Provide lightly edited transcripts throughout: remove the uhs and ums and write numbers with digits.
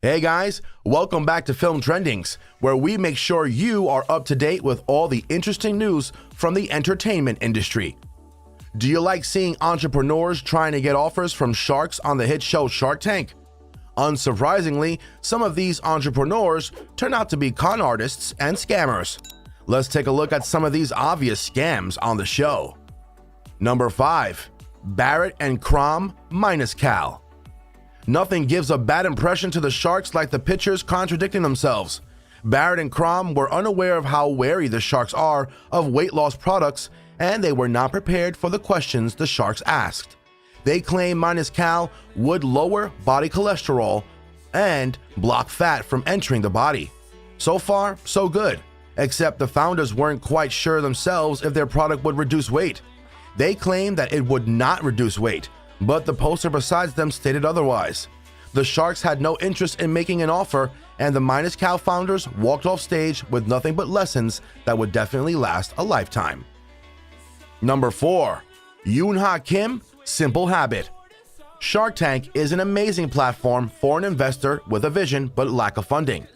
Hey guys, welcome back to Film Trendings, where we make sure you are up to date with all the interesting news from the entertainment industry. Do you like seeing entrepreneurs trying to get offers from sharks on the hit show Shark Tank? Unsurprisingly, some of these entrepreneurs turn out to be con artists and scammers. Let's take a look at some of these obvious scams on the show. Number 5. Barrett and Crom minuscal. Nothing gives a bad impression to the sharks like the pictures contradicting themselves. Barrett and Crom were unaware of how wary the sharks are of weight loss products, and they were not prepared for the questions the sharks asked. They claim minuscal would lower body cholesterol and block fat from entering the body. So far, so good, except the founders weren't quite sure themselves if their product would reduce weight. They claimed that it would not reduce weight, but the poster besides them stated otherwise. The sharks had no interest in making an offer, and the minuscal founders walked off stage with nothing but lessons that would definitely last a lifetime. Number 4. Yoonha Kim, simple habit. Shark Tank is an amazing platform for an investor with a vision but lack of funding.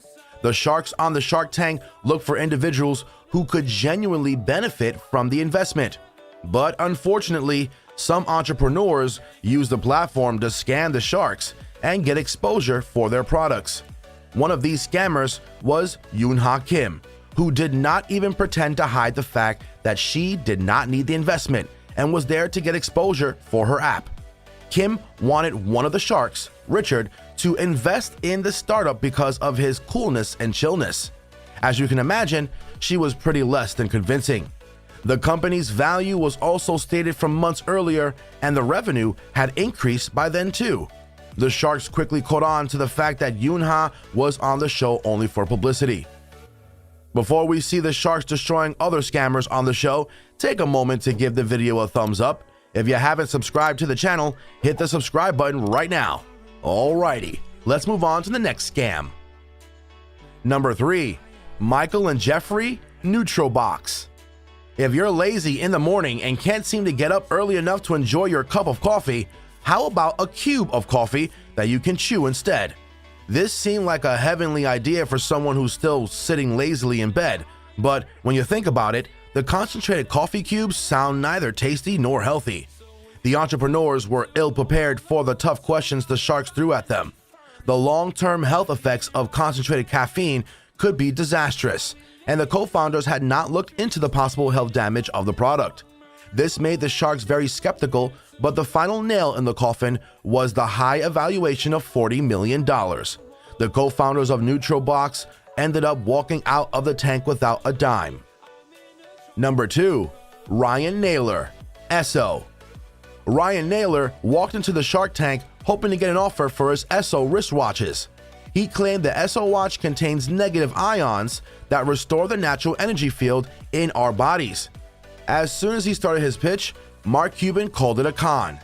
The sharks on the Shark Tank look for individuals who could genuinely benefit from the investment. But unfortunately, some entrepreneurs use the platform to scam the sharks and get exposure for their products. One of these scammers was Yoonha Kim, who did not even pretend to hide the fact that she did not need the investment and was there to get exposure for her app. Kim wanted one of the sharks, Richard, to invest in the startup because of his coolness and chillness. As you can imagine, she was pretty less than convincing. The company's value was also stated from months earlier, and the revenue had increased by then too. The sharks quickly caught on to the fact that Yoonha was on the show only for publicity. Before we see the sharks destroying other scammers on the show, take a moment to give the video a thumbs up. If you haven't subscribed to the channel, hit the subscribe button right now. Alrighty, let's move on to the next scam. Number 3. Michael and Jeffrey NutriBox. If you're lazy in the morning and can't seem to get up early enough to enjoy your cup of coffee, how about a cube of coffee that you can chew instead? This seemed like a heavenly idea for someone who's still sitting lazily in bed, but when you think about it, the concentrated coffee cubes sound neither tasty nor healthy. The entrepreneurs were ill-prepared for the tough questions the sharks threw at them. The long-term health effects of concentrated caffeine could be disastrous, and the co-founders had not looked into the possible health damage of the product. This made the sharks very skeptical, but the final nail in the coffin was the high evaluation of $40 million. The co-founders of NutriBox ended up walking out of the tank without a dime. Number 2. Ryan Naylor, Esso. Ryan Naylor walked into the Shark Tank hoping to get an offer for his Esso wristwatches. He claimed the Esso watch contains negative ions that restore the natural energy field in our bodies. As soon as he started his pitch, Mark Cuban called it a con.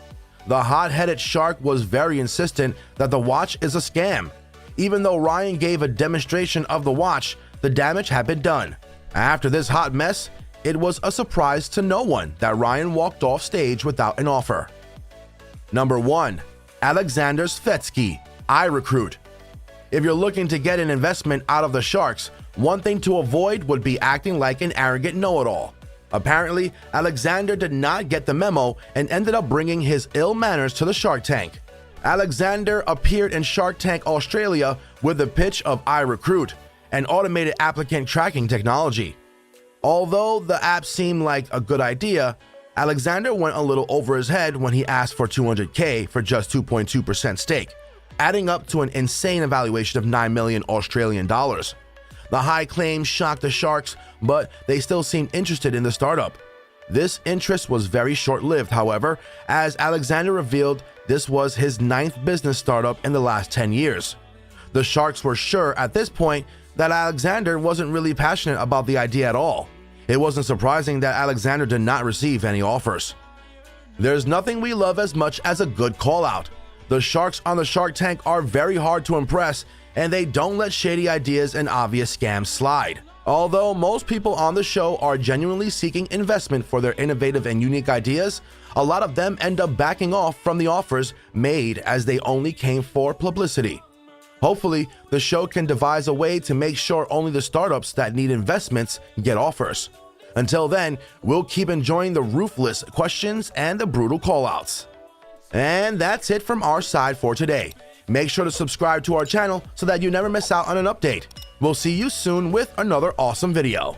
The hot-headed shark was very insistent that the watch is a scam. Even though Ryan gave a demonstration of the watch, the damage had been done. After this hot mess, it was a surprise to no one that Ryan walked off stage without an offer. Number 1. Alexander Svetsky, iRecruit. If you're looking to get an investment out of the sharks, one thing to avoid would be acting like an arrogant know-it-all. Apparently, Alexander did not get the memo and ended up bringing his ill manners to the Shark Tank. Alexander appeared in Shark Tank Australia with the pitch of iRecruit, an automated applicant tracking technology. Although the app seemed like a good idea, Alexander went a little over his head when he asked for $200K for just 2.2% stake, adding up to an insane evaluation of $9 million Australian dollars. The high claims shocked the sharks, but they still seemed interested in the startup. This interest was very short-lived, however, as Alexander revealed this was his 9th business startup in the last 10 years. The sharks were sure at this point that Alexander wasn't really passionate about the idea at all. It wasn't surprising that Alexander did not receive any offers. There's nothing we love as much as a good call-out. The sharks on the Shark Tank are very hard to impress, and they don't let shady ideas and obvious scams slide. Although most people on the show are genuinely seeking investment for their innovative and unique ideas, a lot of them end up backing off from the offers made as they only came for publicity. Hopefully, the show can devise a way to make sure only the startups that need investments get offers. Until then, we'll keep enjoying the ruthless questions and the brutal callouts. And that's it from our side for today. Make sure to subscribe to our channel so that you never miss out on an update. We'll see you soon with another awesome video.